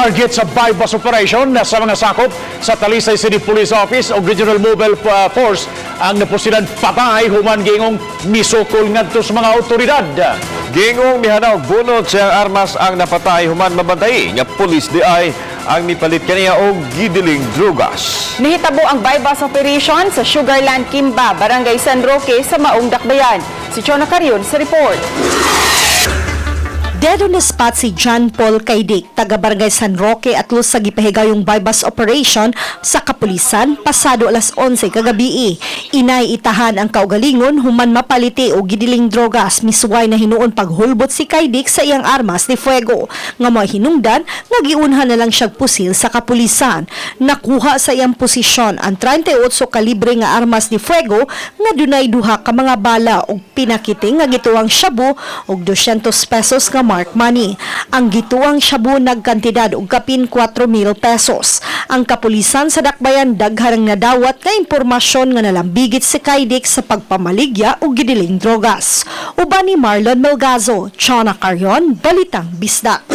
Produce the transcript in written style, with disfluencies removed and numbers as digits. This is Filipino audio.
Target sa bypass operation sa mga sakop sa Talisay City Police Office o Regional Mobile Force ang napusilan patay human gingong misukol ngadto sa mga otoridad. Gingong mihanaw bunot siyang armas ang napatay human mabantay nga pulis di ay ang mipalit kaniya og gidiling drugas. Nihitabo ang bypass operation sa Sugarland, Kimba, Barangay San Roque sa Maong Dakbayan. Si Chona Carion sa report. Dead on the spot si John Paul Kaydik, taga Barangay San Roque at lus sa gipahigayong bypass operation sa kapulisan pasado alas 11 kagabi. Inay itahan ang kaugalingon human mapaliti o gidiling drogas misway na hinuon paghulbot si Kaydik sa iyang armas de fuego. Nga mga hinungdan, nagiunhan na lang siyang pusil sa kapulisan. Nakuha sa iyang posisyon ang 38 kalibre nga armas de fuego nga dunay duha ka mga bala og pinakiting nga gituang shabu og 200 pesos nga mark money. Ang gituang shabu nagkantidad og kapin 4,000 pesos. Ang kapulisan sa Dakbayan daghanang nadawat nga impormasyon nga nalambigit si Kaydik sa pagpamaligya o gidiling drogas. Uban ni Marlon Melgazo, Chona Carion, Balitang Bisdak.